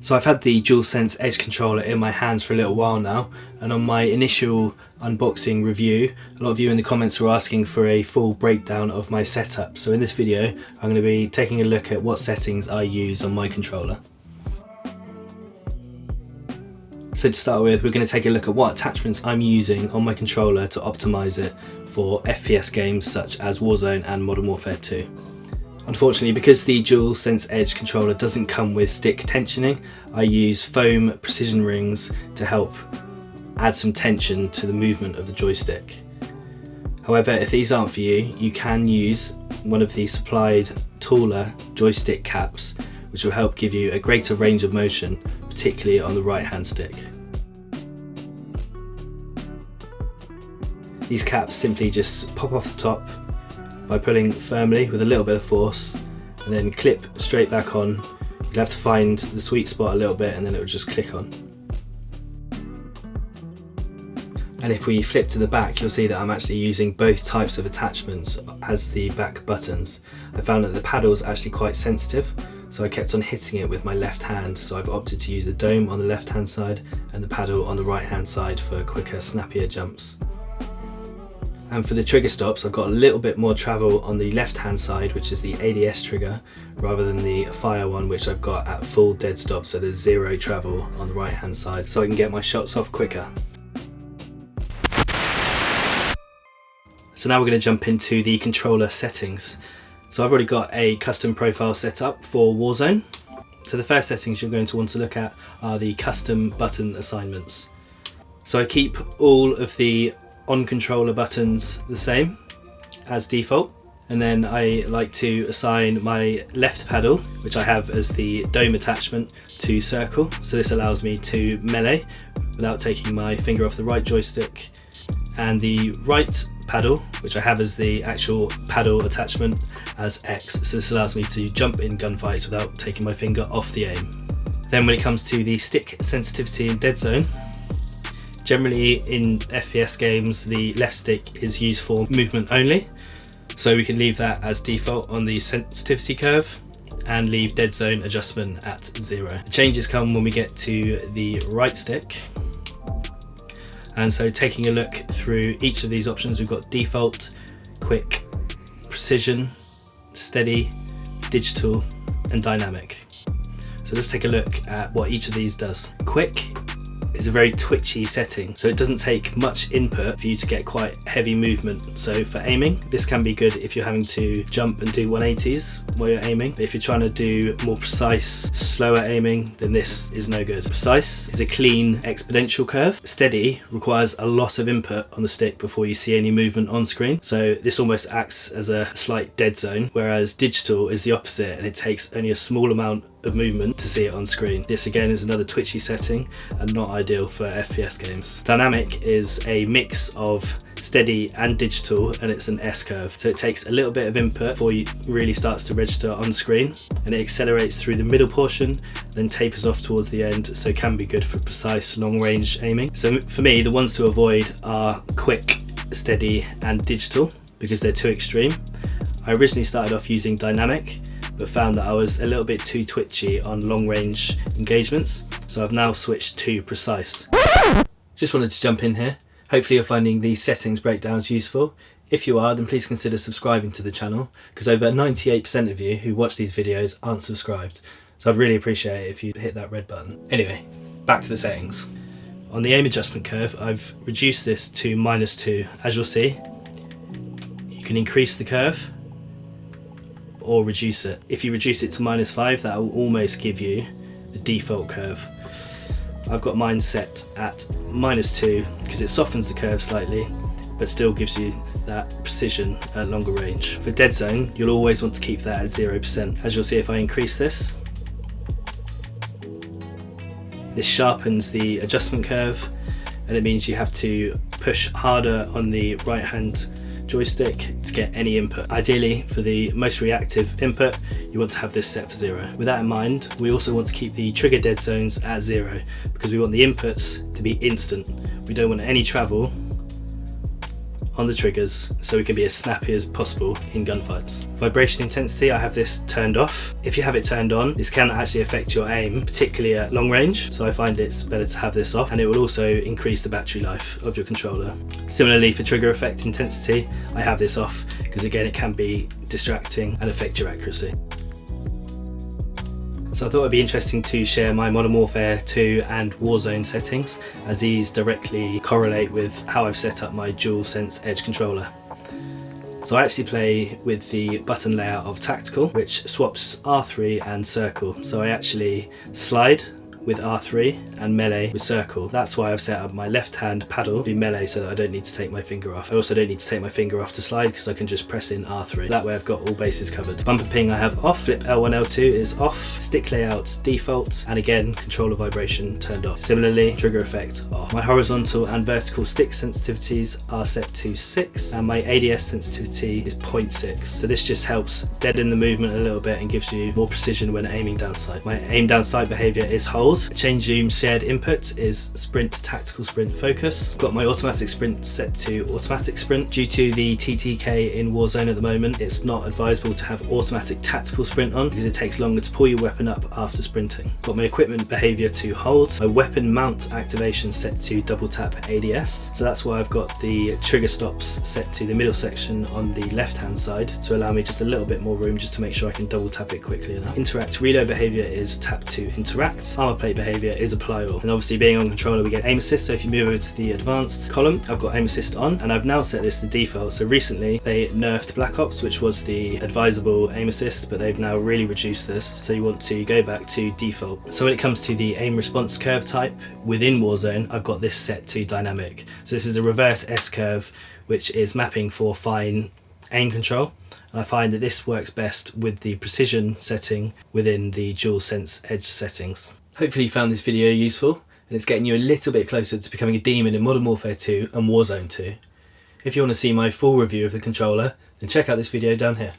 So I've had the DualSense Edge controller in my hands for a little while now, and on my initial unboxing review, a lot of you in the comments were asking for a full breakdown of my setup. So in this video, I'm going to be taking a look at what settings I use on my controller. So to start with, we're going to take a look at what attachments I'm using on my controller to optimize it for FPS games such as Warzone and Modern Warfare 2. Unfortunately, because the DualSense Edge controller doesn't come with stick tensioning, I use foam precision rings to help add some tension to the movement of the joystick. However, if these aren't for you, you can use one of the supplied taller joystick caps, which will help give you a greater range of motion, particularly on the right hand stick. These caps simply just pop off the top by pulling firmly with a little bit of force and then clip straight back on. You'll have to find the sweet spot a little bit and then it will just click on. And if we flip to the back, you'll see that I'm actually using both types of attachments as the back buttons. I found that the paddle is actually quite sensitive, so I kept on hitting it with my left hand, so I've opted to use the dome on the left hand side and the paddle on the right hand side for quicker, snappier jumps. And for the trigger stops, I've got a little bit more travel on the left hand side, which is the ADS trigger, rather than the fire one, which I've got at full dead stop, so there's zero travel on the right hand side, so I can get my shots off quicker. So now we're going to jump into the controller settings. So I've already got a custom profile set up for Warzone. So the first settings you're going to want to look at are the custom button assignments. So I keep all of the on controller buttons the same as default, and then I like to assign my left paddle, which I have as the dome attachment, to circle. So this allows me to melee without taking my finger off the right joystick, and the right paddle, which I have as the actual paddle attachment, as X. So this allows me to jump in gunfights without taking my finger off the aim. Then when it comes to the stick sensitivity and dead zone, generally in FPS games the left stick is used for movement only, so we can leave that as default on the sensitivity curve and leave dead zone adjustment at 0. The changes come when we get to the right stick. And so taking a look through each of these options, we've got default, quick, precision, steady, digital and dynamic. So let's take a look at what each of these does. Quick is a very twitchy setting, so it doesn't take much input for you to get quite heavy movement. So for aiming, this can be good if you're having to jump and do 180s while you're aiming. But if you're trying to do more precise, slower aiming, then this is no good. Precise is a clean exponential curve. Steady requires a lot of input on the stick before you see any movement on screen, so this almost acts as a slight dead zone, whereas digital is the opposite and it takes only a small amount of movement to see it on screen. This again is another twitchy setting and not ideal for FPS games. Dynamic is a mix of steady and digital, and it's an S curve, so it takes a little bit of input before it really starts to register on screen, and it accelerates through the middle portion then tapers off towards the end, so it can be good for precise long range aiming. So for me, the ones to avoid are quick, steady and digital because they're too extreme. I originally started off using dynamic but found that I was a little bit too twitchy on long range engagements, so I've now switched to precise. Just wanted to jump in here. Hopefully you're finding these settings breakdowns useful. If you are, then please consider subscribing to the channel, because over 98% of you who watch these videos aren't subscribed, so I'd really appreciate it if you hit that red button. Anyway, back to the settings. On the aim adjustment curve, I've reduced this to -2. As you'll see, you can increase the curve or reduce it. If you reduce it to -5, that will almost give you the default curve. I've got mine set at -2 because it softens the curve slightly but still gives you that precision at longer range. For dead zone, you'll always want to keep that at 0%. As you'll see, if I increase this sharpens the adjustment curve, and it means you have to push harder on the right hand joystick to get any input. Ideally, for the most reactive input, you want to have this set for 0. With that in mind, we also want to keep the trigger dead zones at 0 because we want the inputs to be instant. We don't want any travel on the triggers so we can be as snappy as possible in gunfights. Vibration intensity, I have this turned off. If you have it turned on, this can actually affect your aim, particularly at long range, so I find it's better to have this off, and it will also increase the battery life of your controller. Similarly, for trigger effect intensity, I have this off because again it can be distracting and affect your accuracy. So I thought it'd be interesting to share my Modern Warfare 2 and Warzone settings, as these directly correlate with how I've set up my DualSense Edge controller. So I actually play with the button layout of Tactical, which swaps R3 and Circle. So I actually slide with R3 and melee with circle. That's why I've set up my left hand paddle to be melee so that I don't need to take my finger off. I also don't need to take my finger off to slide because I can just press in R3. That way I've got all bases covered. Bumper ping I have off, flip L1, L2 is off, stick layout default, and again controller vibration turned off. Similarly, trigger effect off. My horizontal and vertical stick sensitivities are set to 6 and my ADS sensitivity is 0.6. So this just helps deaden the movement a little bit and gives you more precision when aiming down sight. My aim down sight behaviour is hold. Change zoom shared input is sprint, tactical sprint, focus. Got my automatic sprint set to automatic sprint. Due to the TTK in Warzone at the moment, it's not advisable to have automatic tactical sprint on because it takes longer to pull your weapon up after sprinting. Got my equipment behaviour to hold. My weapon mount activation set to double tap ADS. So that's why I've got the trigger stops set to the middle section on the left hand side to allow me just a little bit more room just to make sure I can double tap it quickly enough. Interact reload behaviour is tap to interact. Armor plate behaviour is apply all. And obviously being on controller we get aim assist, so if you move over to the advanced column, I've got aim assist on, and I've now set this to default. So recently they nerfed Black Ops, which was the advisable aim assist, but they've now really reduced this, so you want to go back to default. So when it comes to the aim response curve type within Warzone, I've got this set to dynamic. So this is a reverse S curve which is mapping for fine aim control. And I find that this works best with the precision setting within the DualSense Edge settings. Hopefully you found this video useful and it's getting you a little bit closer to becoming a demon in Modern Warfare 2 and Warzone 2. If you want to see my full review of the controller, then check out this video down here.